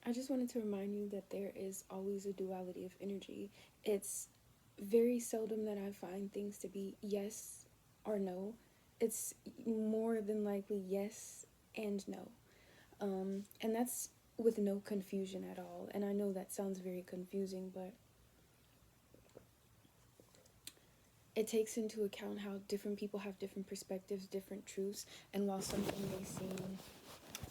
I just wanted to remind you that there is always a duality of energy. It's very seldom that I find things to be yes or no. It's more than likely yes and no. And that's with no confusion at all. And I know that sounds very confusing, but it takes into account how different people have different perspectives, different truths, and while something may seem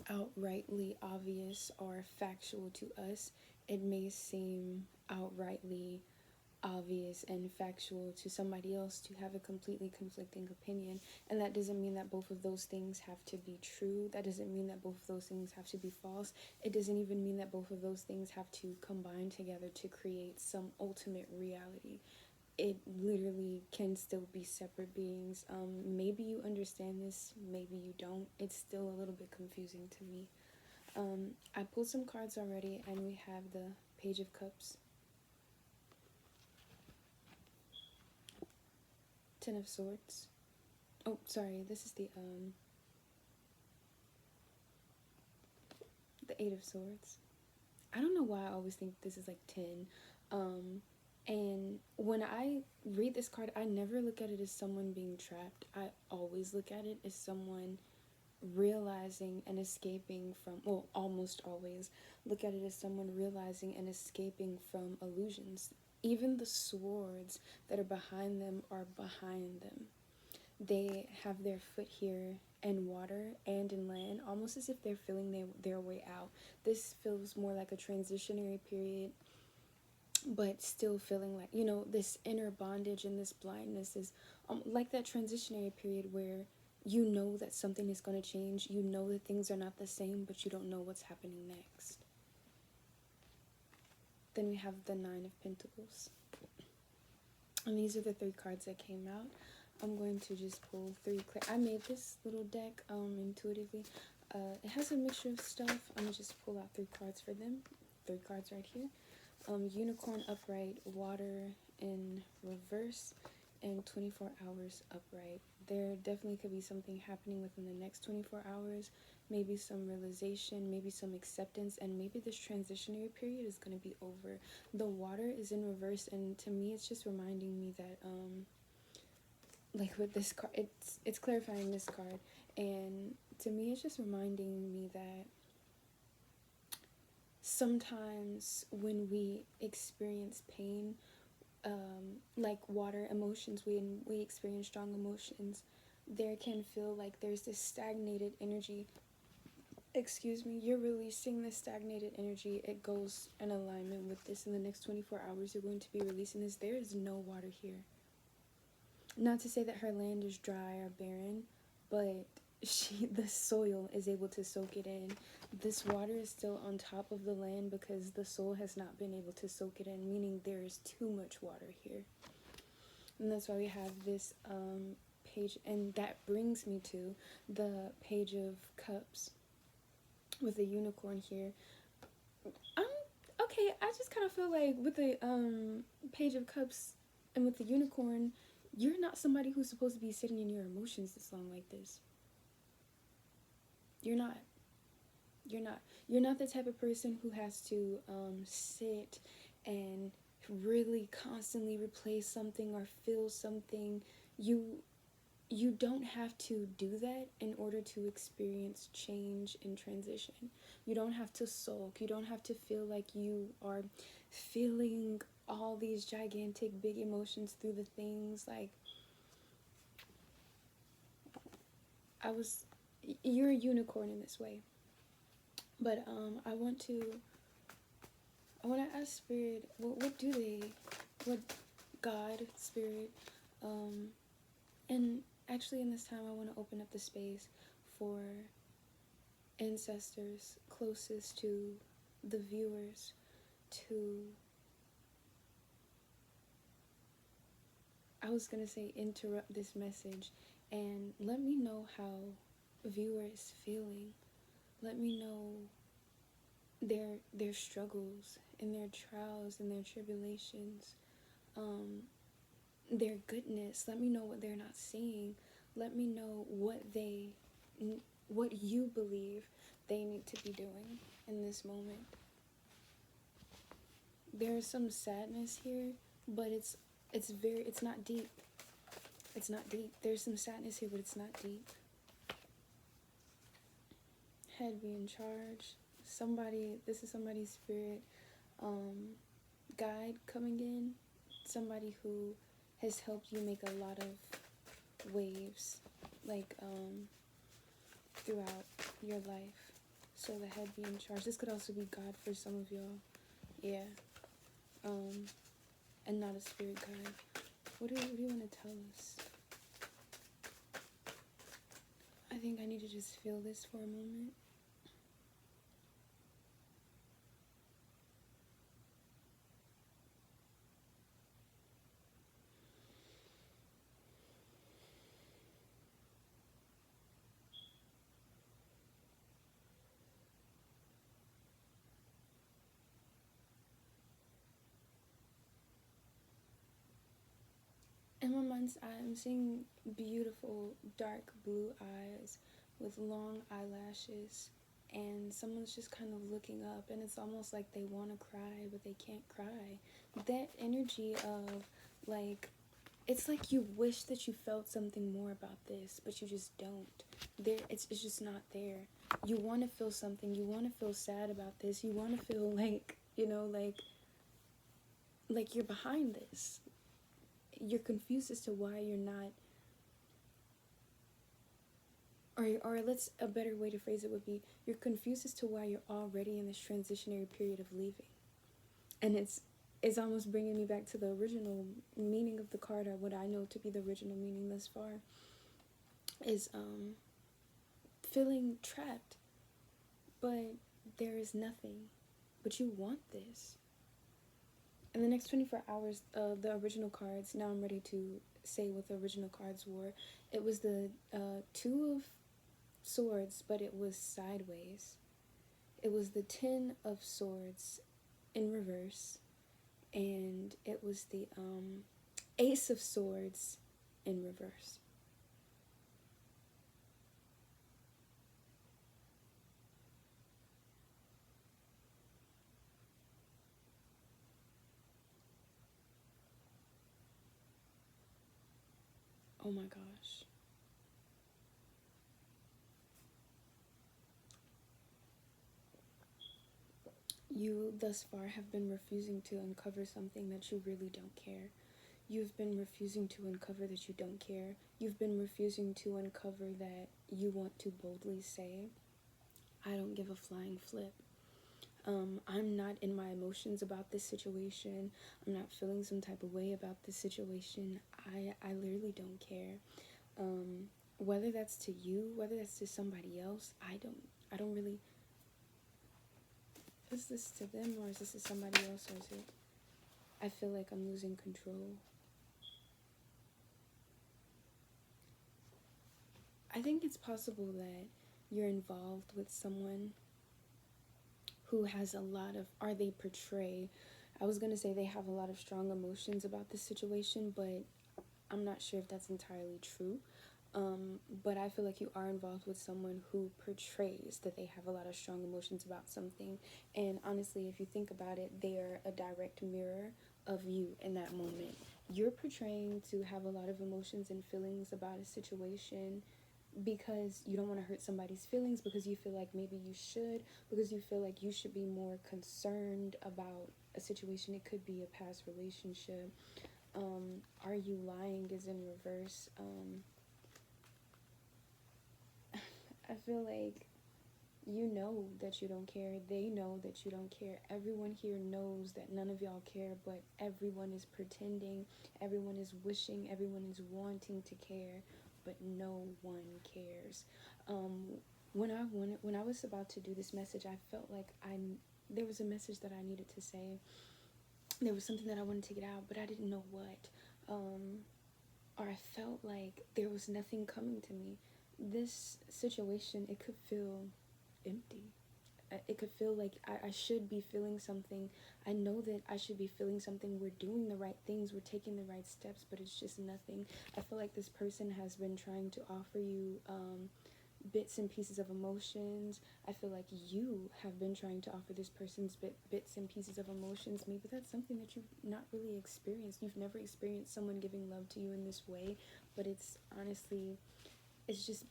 outrightly obvious or factual to us, it may seem outrightly obvious and factual to somebody else to have a completely conflicting opinion. And that doesn't mean that both of those things have to be true. That doesn't mean that both of those things have to be false. It doesn't even mean that both of those things have to combine together to create some ultimate reality. It literally can still be separate beings. Maybe you understand this, maybe you don't. It's still a little bit confusing to me. I pulled some cards already, and we have the Page of Cups, Ten of Swords. Oh, sorry, this is the Eight of Swords. I don't know why I always think this is like 10. And when I read this card, I never look at it as someone being trapped. I always look at it as someone realizing and escaping from, well, almost always look at it as someone realizing and escaping from illusions. Even the swords that are behind them are behind them. They have their foot here in water and in land, almost as if they're feeling their way out. This feels more like a transitionary period, but still feeling like, this inner bondage and this blindness is like that transitionary period where you know that something is going to change, you know that things are not the same, but you don't know what's happening next. Then we have the Nine of Pentacles. And these are the three cards that came out. I'm going to just pull three I made this little deck intuitively. It has a mixture of stuff. I'm going to just pull out three cards for them. Three cards right here. Unicorn upright, water in reverse, and 24 hours upright. There definitely could be something happening within the next 24 hours, maybe some realization, maybe some acceptance, and maybe this transitionary period is going to be over. The water is in reverse, and to me it's just reminding me that like with this card, it's clarifying this card, and to me it's just reminding me that sometimes when we experience pain, like water emotions, when we experience strong emotions, there can feel like there's this stagnated energy. Excuse me, you're releasing this stagnated energy. It goes in alignment with this. In the next 24 hours, you're going to be releasing this. There is no water here. Not to say that her land is dry or barren, but the soil is able to soak it in. This water is still on top of the land because the soil has not been able to soak it in, meaning there is too much water here. And that's why we have this page, and that brings me to the Page of Cups with the unicorn here. Okay, I just kind of feel like with the Page of Cups and with the unicorn, you're not somebody who's supposed to be sitting in your emotions this long like this. You're not. You're not. You're not the type of person who has to sit and really constantly replace something or feel something. You don't have to do that in order to experience change and transition. You don't have to sulk. You don't have to feel like you are feeling all these gigantic big emotions through the things. Like, you're a unicorn in this way. But I want to ask Spirit, what God, Spirit, and actually in this time I want to open up the space for ancestors closest to the viewers to, I was going to say interrupt this message and let me know how a viewer is feeling. Let me know their struggles and their trials and their tribulations, their goodness. Let me know what they're not seeing. Let me know what you believe they need to be doing in this moment. There's some sadness here, but it's not deep. It's not deep. There's some sadness here, but it's not deep. Head be in charge. This is somebody's spirit guide coming in. Somebody who has helped you make a lot of waves, like throughout your life. So the head be in charge. This could also be God for some of y'all. Yeah. And not a spirit guide. What do you want to tell us? I think I need to just feel this for a moment. In my mind's eye, I'm seeing beautiful dark blue eyes with long eyelashes, and someone's just kind of looking up, and it's almost like they want to cry, but they can't cry. That energy of, like, it's like you wish that you felt something more about this, but you just don't. It's just not there. You want to feel something. You want to feel sad about this. You want to feel like, like you're behind this. You're confused as to why you're not, or let's, a better way to phrase it would be, you're confused as to why you're already in this transitionary period of leaving. And it's almost bringing me back to the original meaning of the card, or what I know to be the original meaning thus far, is feeling trapped, but there is nothing, but you want this. In the next 24 hours, the original cards, now I'm ready to say what the original cards were. It was the Two of Swords, but it was sideways. It was the Ten of Swords in reverse, and it was the Ace of Swords in reverse. Oh my gosh. You thus far have been refusing to uncover something that you really don't care. You've been refusing to uncover that you don't care. You've been refusing to uncover that you want to boldly say, I don't give a flying flip. I'm not in my emotions about this situation. I'm not feeling some type of way about this situation. I literally don't care. Whether that's to you, whether that's to somebody else, I don't really. Is this to them, or is this to somebody else, or is it? I feel like I'm losing control. I think it's possible that you're involved with someone who has a lot of, or they portray, I was going to say they have a lot of strong emotions about this situation, but I'm not sure if that's entirely true. But I feel like you are involved with someone who portrays that they have a lot of strong emotions about something. And honestly, if you think about it, they are a direct mirror of you in that moment. You're portraying to have a lot of emotions and feelings about a situation because you don't want to hurt somebody's feelings, because you feel like maybe you should, because you feel like you should be more concerned about a situation. It could be a past relationship. Are you lying is in reverse. I feel like you know that you don't care. They know that you don't care. Everyone here knows that none of y'all care, but everyone is pretending. Everyone is wishing. Everyone is wanting to care, but no one cares. When I was about to do this message, I felt like there was a message that I needed to say. There was something that I wanted to get out, but I didn't know what. Or I felt like there was nothing coming to me. This situation, it could feel empty. It could feel like I should be feeling something. I know that I should be feeling something. We're doing the right things. We're taking the right steps, but it's just nothing. I feel like this person has been trying to offer you bits and pieces of emotions. I feel like you have been trying to offer this person's bits and pieces of emotions. Maybe that's something that you've not really experienced. You've never experienced someone giving love to you in this way, but it's honestly, it's just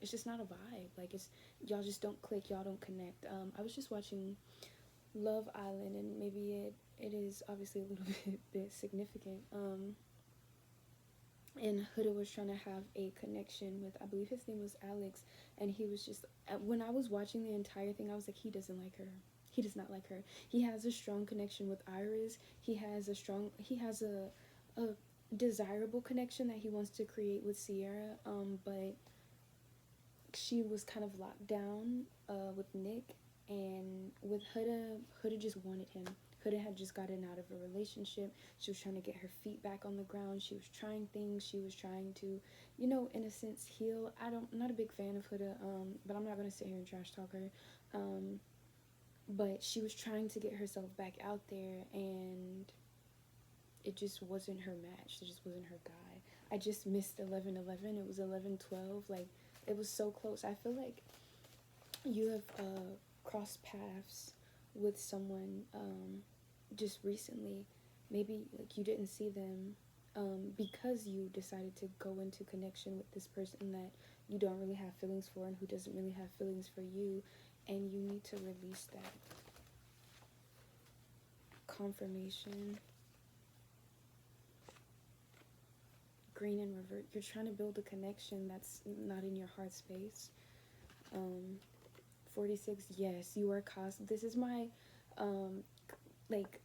it's just not a vibe. Like, it's, y'all just don't click, y'all don't connect. I was just watching Love Island, and maybe it is obviously a little bit significant. And Huda was trying to have a connection with, I believe his name was Alex, and he was just, when I was watching the entire thing, I was like, he doesn't like her. He does not like her. He has a strong connection with Iris. He has a desirable connection that he wants to create with Sierra. But she was kind of locked down with Nick, and with Huda just wanted him. Huda had just gotten out of a relationship. She was trying to get her feet back on the ground. She was trying things. She was trying to, in a sense, heal. I'm not a big fan of Huda, but I'm not gonna sit here and trash talk her. But she was trying to get herself back out there, and it just wasn't her match. It just wasn't her guy. I just missed 11-11. It was 11-12. Like, it was so close. I feel like you have crossed paths with someone just recently. Maybe like you didn't see them because you decided to go into connection with this person that you don't really have feelings for, and who doesn't really have feelings for you, and you need to release that confirmation. Green and revert. You're trying to build a connection that's not in your heart space. 46. Yes, you are this is my like,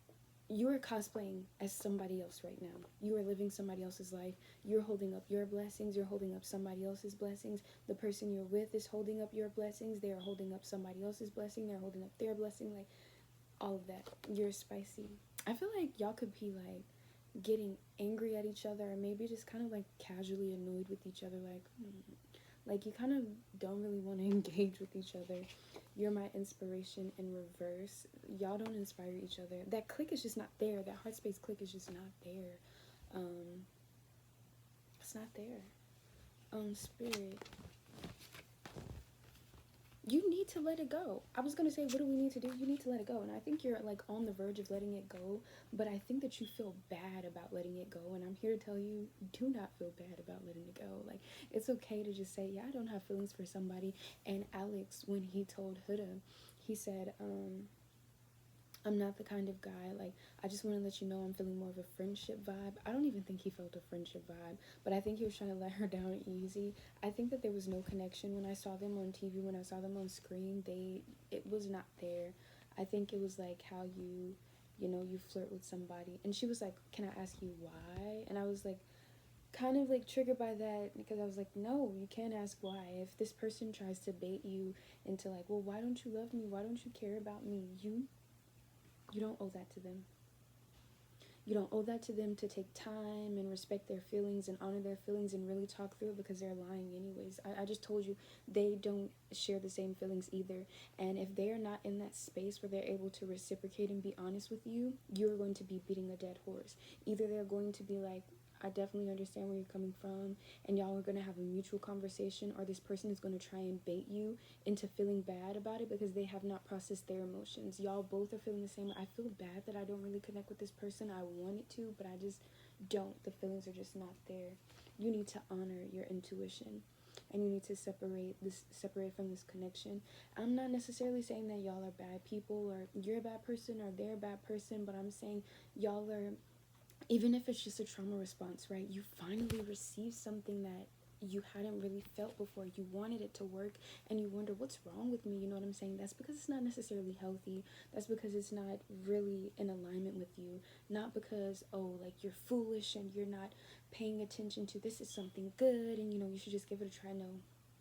you are cosplaying as somebody else right now. You are living somebody else's life. You're holding up your blessings. You're holding up somebody else's blessings. The person you're with is holding up your blessings. They are holding up somebody else's blessing. They're holding up their blessing. Like, all of that. You're spicy. I feel like y'all could be like getting angry at each other, or maybe just kind of like casually annoyed with each other. Like you kind of don't really want to engage with each other. You're my inspiration in reverse. Y'all don't inspire each other. That click is just not there. That heart space click is just not there. It's not there. Spirit, you need to let it go. I was gonna say, what do we need to do? You need to let it go. And I think you're like on the verge of letting it go, but I think that you feel bad about letting it go. And I'm here to tell you, do not feel bad about letting it go. Like, it's okay to just say, yeah, I don't have feelings for somebody. And Alex, when he told Huda, he said, I'm not the kind of guy, like, I just want to let you know I'm feeling more of a friendship vibe. I don't even think he felt a friendship vibe, but I think he was trying to let her down easy. I think that there was no connection when I saw them on TV, when I saw them on screen. It was not there. I think it was like how you flirt with somebody. And she was like, can I ask you why? And I was like, kind of like triggered by that, because I was like, no, you can't ask why. If this person tries to bait you into like, well, why don't you love me? Why don't you care about me? You don't owe that to them. You don't owe that to them to take time and respect their feelings and honor their feelings and really talk through it, because they're lying anyways. I just told you, they don't share the same feelings either. And if they are not in that space where they're able to reciprocate and be honest with you, you're going to be beating a dead horse. Either they're going to be like, I definitely understand where you're coming from, and y'all are going to have a mutual conversation, or this person is going to try and bait you into feeling bad about it because they have not processed their emotions. Y'all both are feeling the same. I feel bad that I don't really connect with this person. I wanted to, but I just don't. The feelings are just not there. You need to honor your intuition, and you need to separate from this connection. I'm not necessarily saying that y'all are bad people, or you're a bad person, or they're a bad person, but I'm saying y'all are, even if it's just a trauma response, right? You finally received something that you hadn't really felt before. You wanted it to work, and you wonder, what's wrong with me? You know what I'm saying? That's because it's not necessarily healthy. That's because it's not really in alignment with you. Not because, oh, like, you're foolish and you're not paying attention to, this is something good and you should just give it a try. No,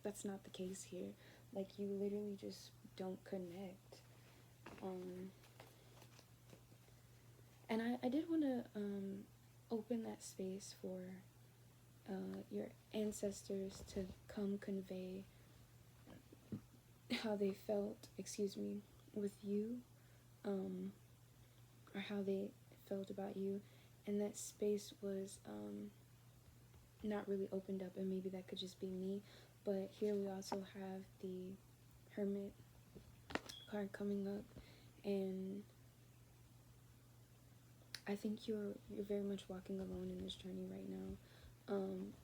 that's not the case here. Like, you literally just don't connect. And I did want to open that space for your ancestors to come convey how they felt, with you, or how they felt about you. And that space was not really opened up, and maybe that could just be me. But here we also have the Hermit card coming up, and I think you're very much walking alone in this journey right now.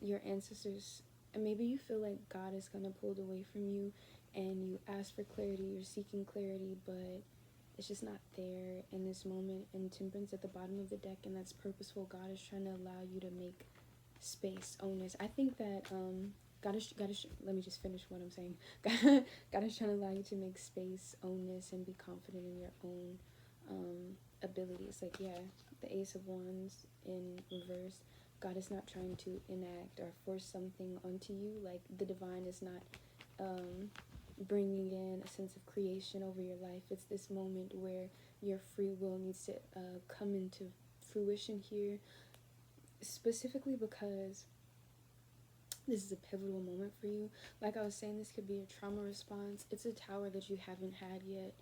Your ancestors, and maybe you feel like God is kind of pulled away from you, and you ask for clarity, you're seeking clarity, but it's just not there in this moment. And Temperance at the bottom of the deck, and that's purposeful. God is trying to allow you to make space, onus. I think that God is let me just finish what I'm saying. God is trying to allow you to make space, ownness, and be confident in your own abilities. Like, yeah, the Ace of Wands in reverse. God is not trying to enact or force something onto you. Like, the divine is not bringing in a sense of creation over your life. It's this moment where your free will needs to come into fruition here, specifically because this is a pivotal moment for you. Like I was saying, this could be a trauma response. It's a tower that you haven't had yet.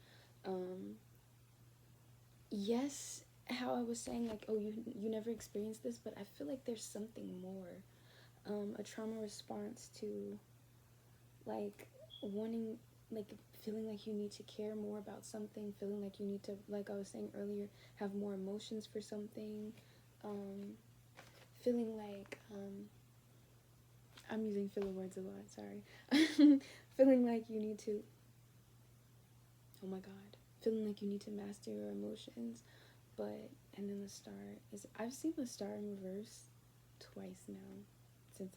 Yes, how I was saying, like, oh, you never experienced this, but I feel like there's something more. A trauma response to, like, wanting, like, feeling like you need to care more about something, feeling like you need to, like I was saying earlier, have more emotions for something, feeling like, I'm using filler words a lot, sorry. Feeling like you need to, oh my god, feeling like you need to master your emotions, but, and then the star is, I've seen the star in reverse twice now, since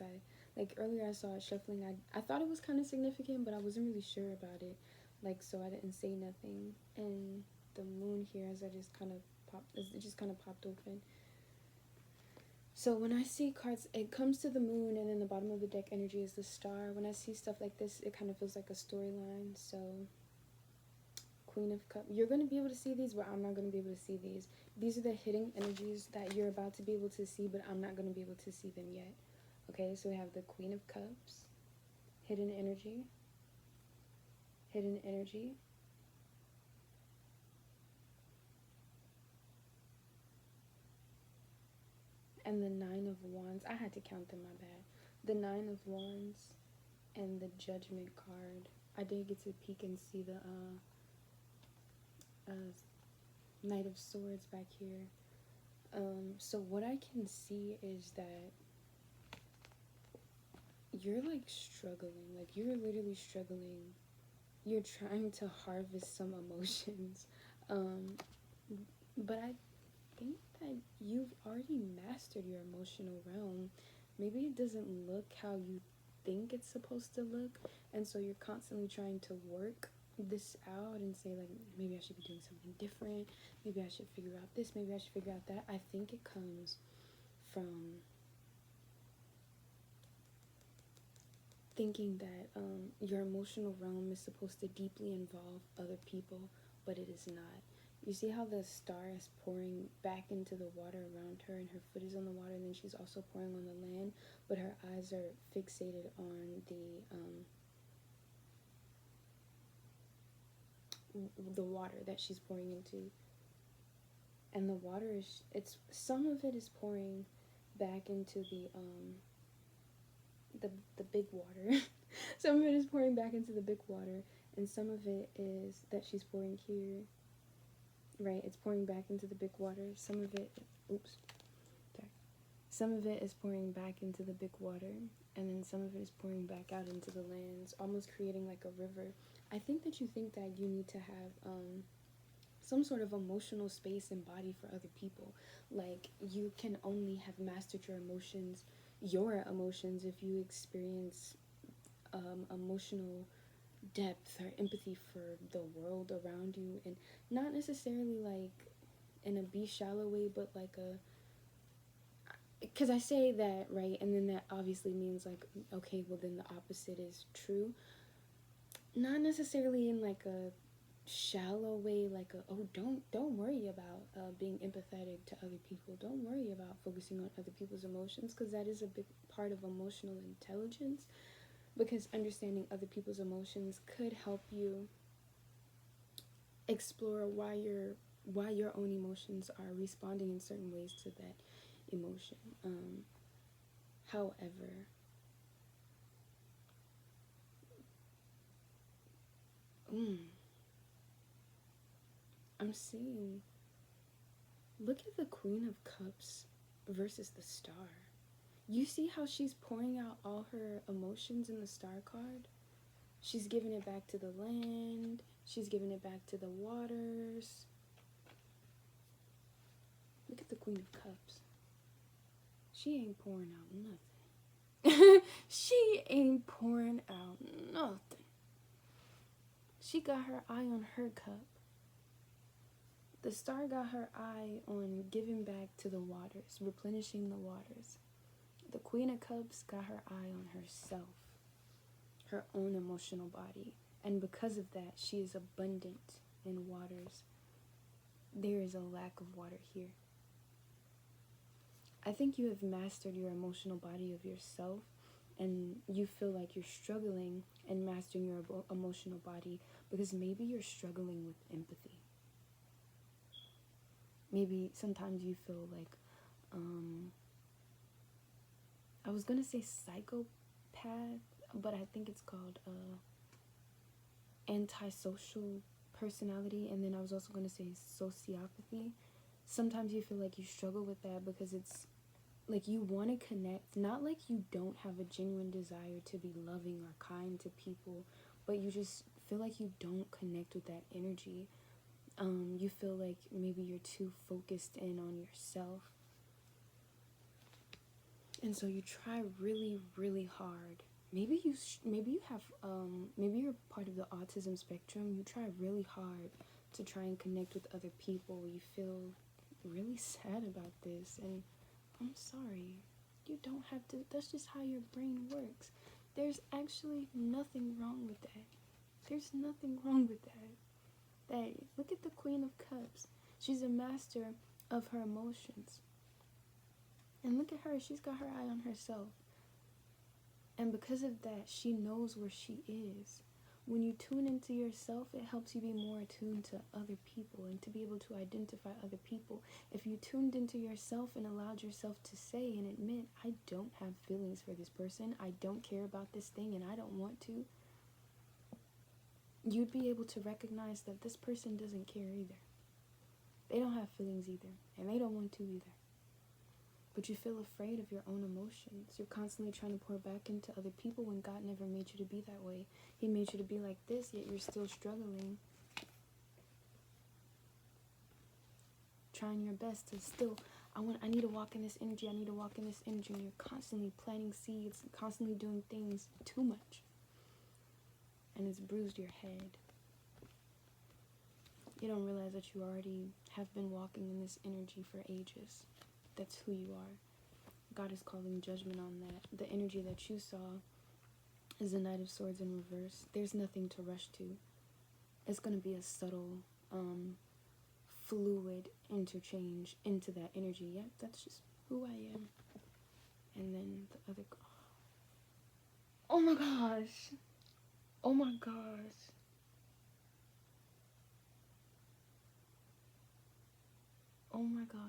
like earlier I saw it shuffling. I thought it was kind of significant, but I wasn't really sure about it, like, so I didn't say nothing. And the moon here, as it just kind of popped open. So when I see cards, it comes to the moon, and then the bottom of the deck energy is the star. When I see stuff like this, it kind of feels like a storyline. So Queen of Cups, you're going to be able to see these, but I'm not going to be able to see these. These are the hidden energies that you're about to be able to see, but I'm not going to be able to see them yet. Okay, so we have the Queen of Cups, hidden energy, hidden energy, and the Nine of Wands. I had to count them, my bad. The Nine of Wands and the Judgment card. I did get to peek and see the Knight of Swords back here. So what I can see is that you're, like, struggling. Like, you're literally struggling. You're trying to harvest some emotions. But I think that you've already mastered your emotional realm. Maybe it doesn't look how you think it's supposed to look, and so you're constantly trying to work this out and say, like, maybe I should be doing something different, maybe I should figure out this, maybe I should figure out that. I think it comes from thinking that your emotional realm is supposed to deeply involve other people, but it is not. You see how the star is pouring back into the water around her, and her foot is on the water, and then she's also pouring on the land, but her eyes are fixated on the water that she's pouring into. And the water is, it's, some of it is pouring back into the big water. Some of it is pouring back into the big water, and some of it is that she's pouring here. Right, it's pouring back into the big water. Some of it, oops, sorry. Some of it is pouring back into the big water, and then some of it is pouring back out into the lands, almost creating like a river. I think that you think that you need to have some sort of emotional space and body for other people. Like, you can only have mastered your emotions if you experience emotional depth or empathy for the world around you, and not necessarily like in a be shallow way, but like a, because I say that, right, and then that obviously means like, okay, well then the opposite is true. Not necessarily in like a shallow way, like a, oh, don't worry about being empathetic to other people, don't worry about focusing on other people's emotions, because that is a big part of emotional intelligence, because understanding other people's emotions could help you explore why your own emotions are responding in certain ways to that emotion. However, Mm, I'm seeing. Look at the Queen of Cups versus the Star. You see how she's pouring out all her emotions in the Star card? She's giving it back to the land. She's giving it back to the waters. Look at the Queen of Cups. She ain't pouring out nothing. She ain't pouring out nothing. She got her eye on her cup. The Star got her eye on giving back to the waters, replenishing the waters. The Queen of Cups got her eye on herself, her own emotional body. And because of that, she is abundant in waters. There is a lack of water here. I think you have mastered your emotional body of yourself, and you feel like you're struggling in mastering your emotional body because maybe you're struggling with empathy. Maybe sometimes you feel like, I was gonna say psychopath, but I think it's called antisocial personality, and then I was also gonna say sociopathy. Sometimes you feel like you struggle with that because it's like you want to connect, not like you don't have a genuine desire to be loving or kind to people, but you just feel like you don't connect with that energy. You feel like maybe you're too focused in on yourself, and so you try really, really hard. Maybe you have maybe you're part of the autism spectrum. You try really hard to try and connect with other people. You feel really sad about this, and I'm sorry. You don't have to. That's just how your brain works. There's actually nothing wrong with that. There's nothing wrong with that. Look at the Queen of Cups. She's a master of her emotions. And look at her. She's got her eye on herself. And because of that, she knows where she is. When you tune into yourself, it helps you be more attuned to other people and to be able to identify other people. If you tuned into yourself and allowed yourself to say and admit, I don't have feelings for this person, I don't care about this thing, and I don't want to, you'd be able to recognize that this person doesn't care either. They don't have feelings either, and they don't want to either. But you feel afraid of your own emotions. You're constantly trying to pour back into other people when God never made you to be that way. He made you to be like this, yet you're still struggling. Trying your best to still, I need to walk in this energy, I need to walk in this energy, and you're constantly planting seeds, constantly doing things too much. And it's bruised your head. You don't realize that you already have been walking in this energy for ages. That's who you are. God is calling judgment on that. The energy that you saw is the Knight of Swords in reverse. There's nothing to rush to. It's going to be a subtle, fluid interchange into that energy. Yep, that's just who I am. And then the other... Oh my gosh. Oh my gosh. Oh my gosh.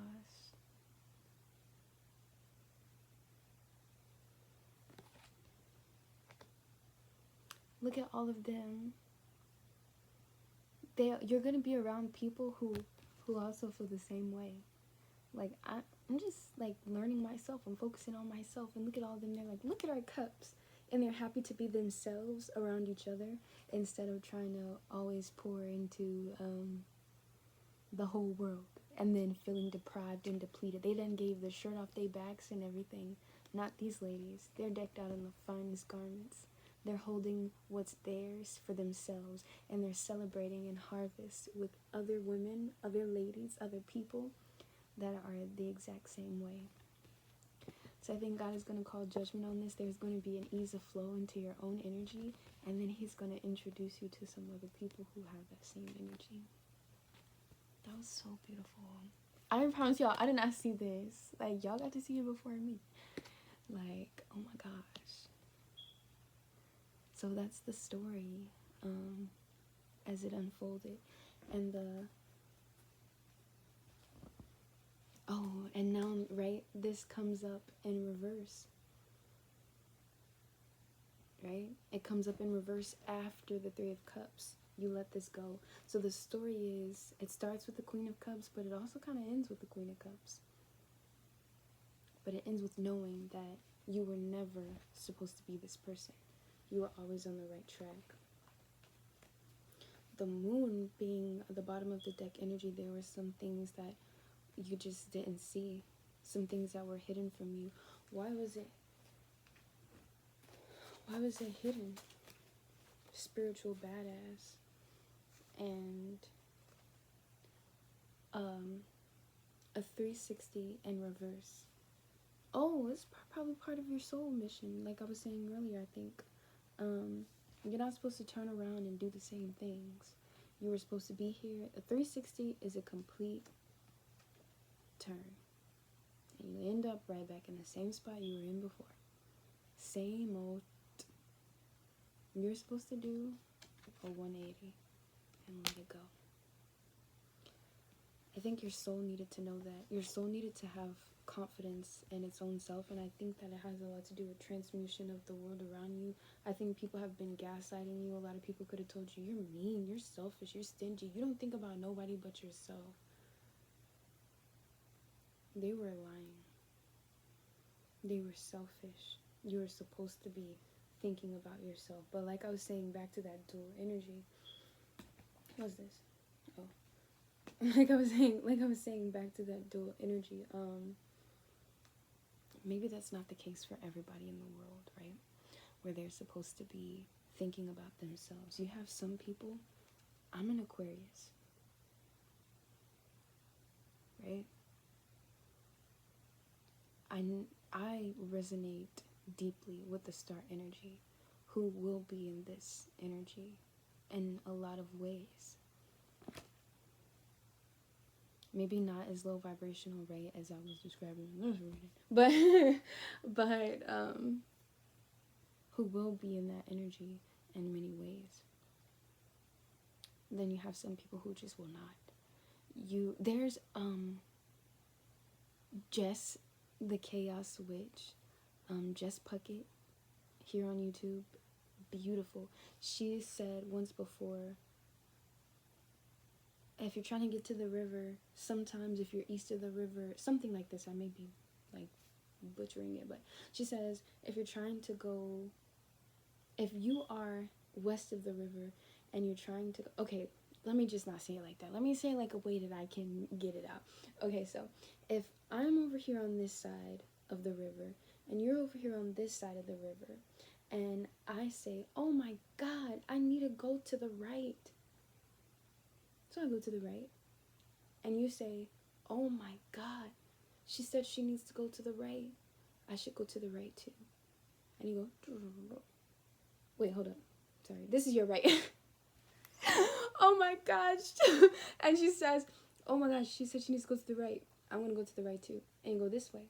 Look at all of them. You're gonna be around people who also feel the same way. Like I'm just like learning myself. I'm focusing on myself, and look at all of them. They're like, look at our cups, and they're happy to be themselves around each other instead of trying to always pour into the whole world and then feeling deprived and depleted. They then gave the shirt off their backs and everything. Not these ladies. They're decked out in the finest garments. They're holding what's theirs for themselves, and they're celebrating in harvest with other women, other ladies, other people that are the exact same way. So I think God is going to call judgment on this. There's going to be an ease of flow into your own energy, and then he's going to introduce you to some other people who have that same energy. That was so beautiful. I promise y'all, I did not see this. Like, y'all got to see it before me. Like, oh my gosh. So that's the story as it unfolded. And and now, right, this comes up in reverse. Right? It comes up in reverse after the Three of Cups. You let this go. So the story is, it starts with the Queen of Cups, but it also kind of ends with the Queen of Cups. But it ends with knowing that you were never supposed to be this person. You were always on the right track. The moon being at the bottom of the deck energy, there were some things that you just didn't see. Some things that were hidden from you. Why was it hidden? Spiritual badass. And a 360 in reverse. Oh, it's probably part of your soul mission. Like I was saying earlier, I think. You're not supposed to turn around and do the same things. You were supposed to be here. A 360 is a complete turn. And you end up right back in the same spot you were in before. Same old. You're supposed to do a 180 and let it go. I think your soul needed to know that. Your soul needed to have confidence in its own self, and I think that it has a lot to do with transmutation of the world around you. I think people have been gaslighting you. A lot of people could have told you, you're mean, you're selfish, you're stingy, you don't think about nobody but yourself. They were lying. They were selfish. You were supposed to be thinking about yourself. But like I was saying, back to that dual energy. What's this? Oh. Like I was saying back to that dual energy. Maybe that's not the case for everybody in the world, right? Where they're supposed to be thinking about themselves. You have some people. I'm an Aquarius, right? I resonate deeply with the star energy, who will be in this energy in a lot of ways. Maybe not as low vibrational, right, as I was describing in this reading, but who will be in that energy in many ways. Then you have some people who just will not. There's Jess, the Chaos Witch, Jess Puckett, here on YouTube, beautiful. She said once before, if you're trying to get to the river, sometimes if you're east of the river, something like this, I may be like butchering it, but she says, if you are west of the river and you're trying to, okay, let me just not say it like that. Let me say it like a way that I can get it out. Okay, so if I'm over here on this side of the river and you're over here on this side of the river, and I say, oh my God, I need to go to the right. So I go to the right, and you say, oh my God, she said she needs to go to the right. I should go to the right too. And you go, wait, hold up. Sorry, this is your right. Oh my gosh. And she says, oh my gosh, she said she needs to go to the right. I'm going to go to the right too. And you go this way.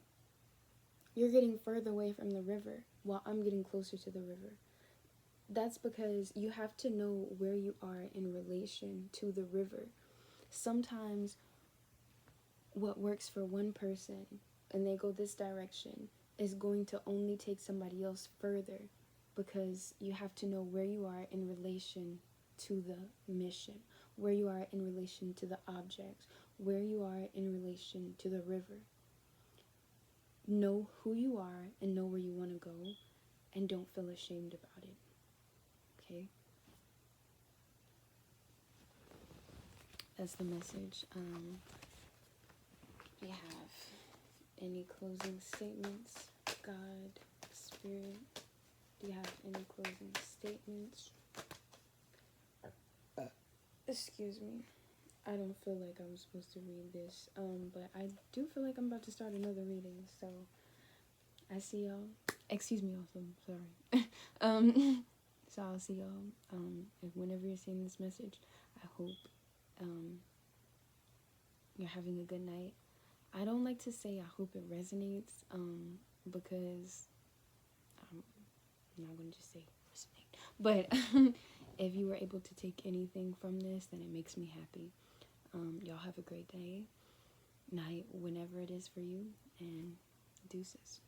You're getting further away from the river while I'm getting closer to the river. That's because you have to know where you are in relation to the river. Sometimes what works for one person and they go this direction is going to only take somebody else further, because you have to know where you are in relation to the mission, where you are in relation to the objects, where you are in relation to the river. Know who you are and know where you want to go, and don't feel ashamed about it. Okay? That's the message. Do you have any closing statements? God, Spirit, do you have any closing statements? Excuse me. I don't feel like I'm supposed to read this, but I do feel like I'm about to start another reading, so I see y'all. Excuse me also, sorry. So I'll see y'all, whenever you're seeing this message. I hope, you're having a good night. I don't like to say I hope it resonates, because I'm not going to just say resonate. But if you were able to take anything from this, then it makes me happy. Y'all have a great day, night, whenever it is for you, and deuces.